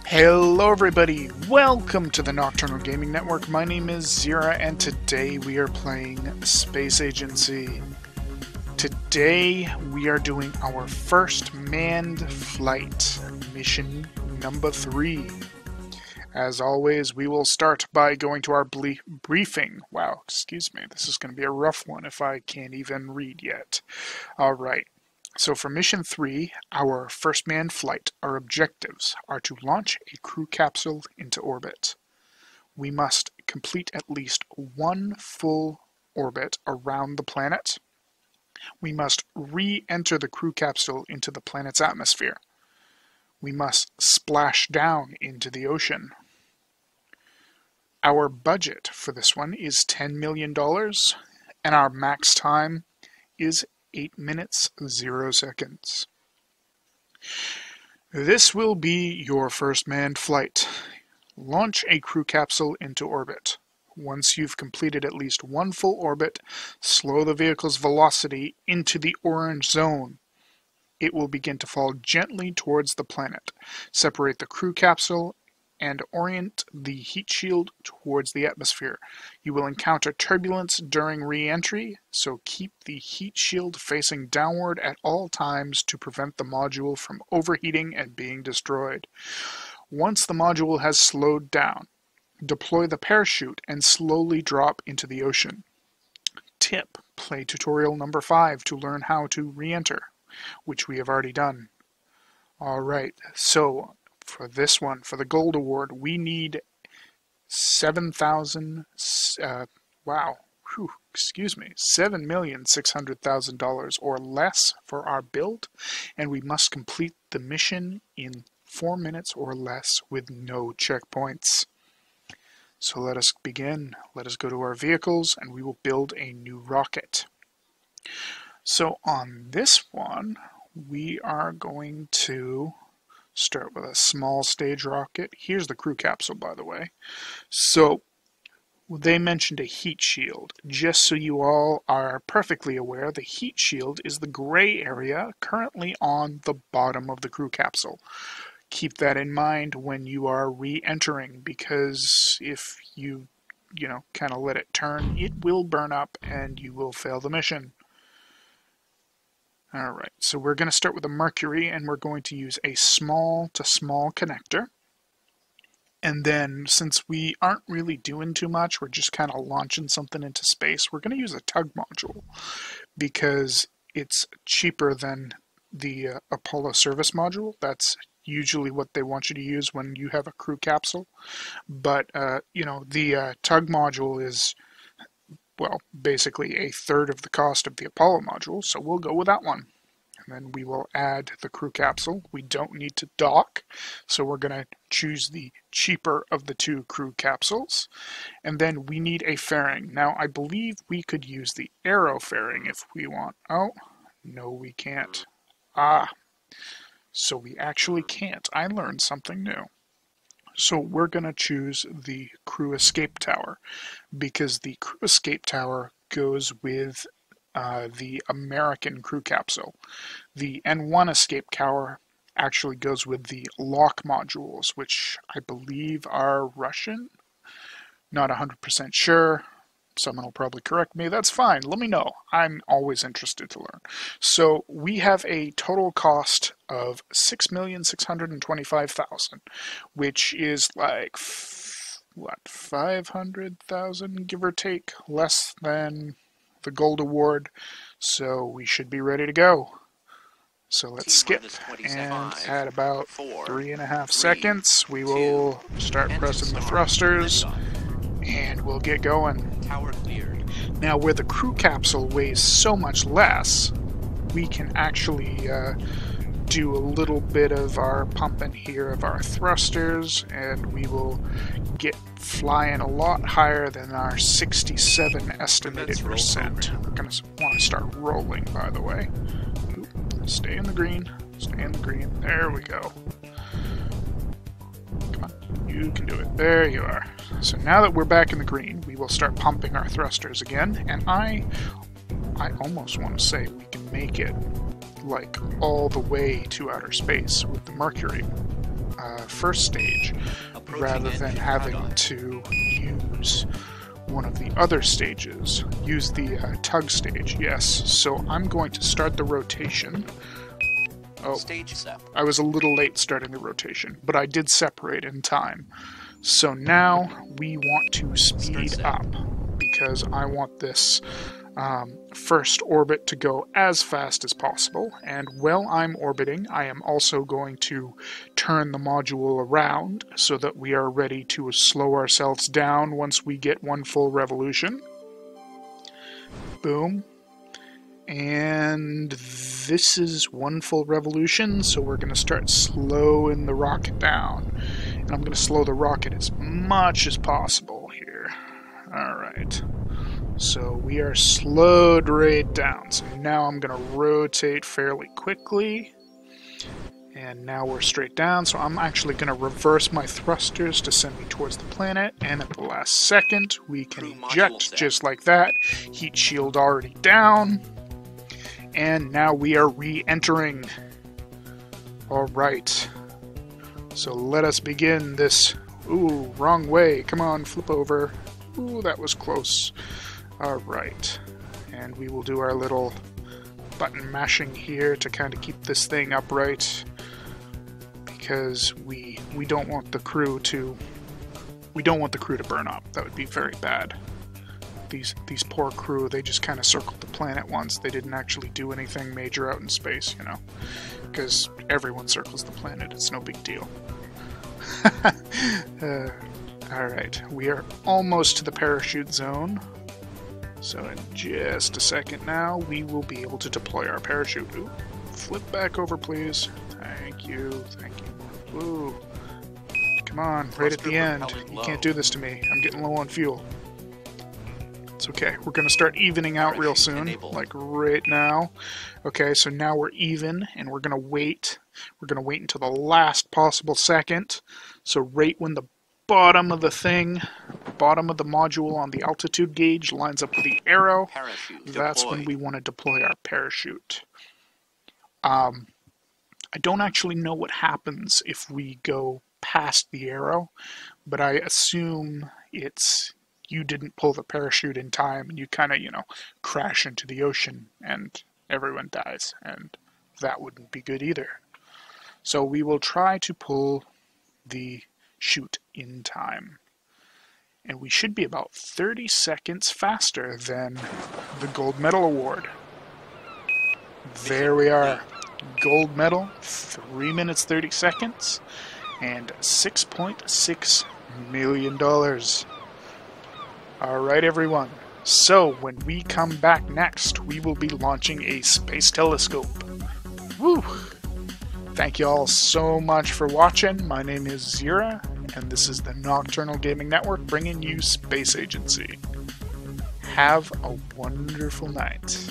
Hello everybody, welcome to the Nocturnal Gaming Network. My name is Xeriua and today we are playing Space Agency. Today we are doing our first manned flight, mission number 3. As always, we will start by going to our briefing. Wow, excuse me, this is going to be a rough one if I can't even read yet. Alright. So for mission 3, our first manned flight, our objectives are to launch a crew capsule into orbit. We must complete at least one full orbit around the planet. We must re-enter the crew capsule into the planet's atmosphere. We must splash down into the ocean. Our budget for this one is $10 million, and our max time is 8 minutes, 0 seconds. This will be your first manned flight. Launch a crew capsule into orbit. Once you've completed at least one full orbit, slow the vehicle's velocity into the orange zone. It will begin to fall gently towards the planet. Separate the crew capsule and orient the heat shield towards the atmosphere. You will encounter turbulence during re-entry, so keep the heat shield facing downward at all times to prevent the module from overheating and being destroyed. Once the module has slowed down, deploy the parachute and slowly drop into the ocean. Tip: play tutorial number 5 to learn how to re-enter, which we have already done. Alright, so for this one, for the gold award, we need $7,600,000 or less for our build, and we must complete the mission in 4 minutes or less with no checkpoints. So let us begin. Let us go to our vehicles and we will build a new rocket. So on this one, we are going to start with a small stage rocket. Here's the crew capsule, by the way. So they mentioned a heat shield. Just so you all are perfectly aware, the heat shield is the gray area currently on the bottom of the crew capsule. Keep that in mind when you are re-entering, because if you kind of let it turn, it will burn up and you will fail the mission. Alright, so we're going to start with a Mercury, and we're going to use a small-to-small connector. And then, since we aren't really doing too much, we're just kind of launching something into space, we're going to use a Tug Module, because it's cheaper than the Apollo Service Module. That's usually what they want you to use when you have a crew capsule. But, the Tug Module is, well, basically a third of the cost of the Apollo module, so we'll go with that one. And then we will add the crew capsule. We don't need to dock, so we're going to choose the cheaper of the 2 crew capsules. And then we need a fairing. Now, I believe we could use the aero fairing if we want. Oh, no, we can't. So we actually can't. I learned something new. So we're going to choose the crew escape tower, because the crew escape tower goes with the American crew capsule. The N1 escape tower actually goes with the lock modules, which I believe are Russian. Not 100% sure. Someone will probably correct me. That's fine. Let me know. I'm always interested to learn. So we have a total cost of $6,625,000, which is like, what, 500,000, give or take, less than the gold award. So we should be ready to go. So let's skip, and at about 3.5 seconds, we will start pressing the thrusters, and we'll get going. Tower cleared. Now, where the crew capsule weighs so much less, we can actually do a little bit of our pumping here of our thrusters, and we will get flying a lot higher than our 67 estimated percent. We're going to want to start rolling, by the way. Stay in the green. Stay in the green. There we go. Come on. You can do it. There you are. So now that we're back in the green, we will start pumping our thrusters again, and I almost want to say we can make it like all the way to outer space with the Mercury. first stage, rather than having to use one of the other stages. Use the tug stage, yes. So I'm going to start the rotation. Oh, I was a little late starting the rotation, but I did separate in time. So now we want to speed up, because I want this first orbit to go as fast as possible. And while I'm orbiting, I am also going to turn the module around so that we are ready to slow ourselves down once we get one full revolution. Boom. And this is one full revolution, so we're going to start slowing the rocket down. And I'm going to slow the rocket as much as possible here. Alright. So we are slowed right down. So now I'm going to rotate fairly quickly. And now we're straight down. So I'm actually going to reverse my thrusters to send me towards the planet. And at the last second, we can eject just like that. Heat shield already down. And now we are re-entering. Alright. So let us begin this. Ooh, wrong way. Come on, flip over. Ooh, that was close. Alright. And we will do our little button mashing here to kind of keep this thing upright. Because we don't want the crew to burn up. That would be very bad. These poor crew, they just kind of circled the planet once. They didn't actually do anything major out in space, you know. Because everyone circles the planet. It's no big deal. Alright, we are almost to the parachute zone. So in just a second now, we will be able to deploy our parachute. Ooh, flip back over, please. Thank you, thank you. Ooh. Come on, right at the end. You can't do this to me. I'm getting low on fuel. It's okay. We're going to start evening out real soon, like right now. Okay, so now we're even, and we're going to wait. We're going to wait until the last possible second. So right when the bottom of the thing, bottom of the module on the altitude gauge lines up with the arrow, that's when we want to deploy our parachute. I don't actually know what happens if we go past the arrow, but I assume it's you didn't pull the parachute in time and you kind of, you know, crash into the ocean and everyone dies, and that wouldn't be good either. So we will try to pull the chute in time. And we should be about 30 seconds faster than the gold medal award. There we are. Gold medal, 3 minutes 30 seconds, and $6.6 million. Alright everyone, so when we come back next, we will be launching a space telescope. Woo! Thank you all so much for watching. My name is Xeriua, and this is the Nocturnal Gaming Network bringing you Space Agency. Have a wonderful night.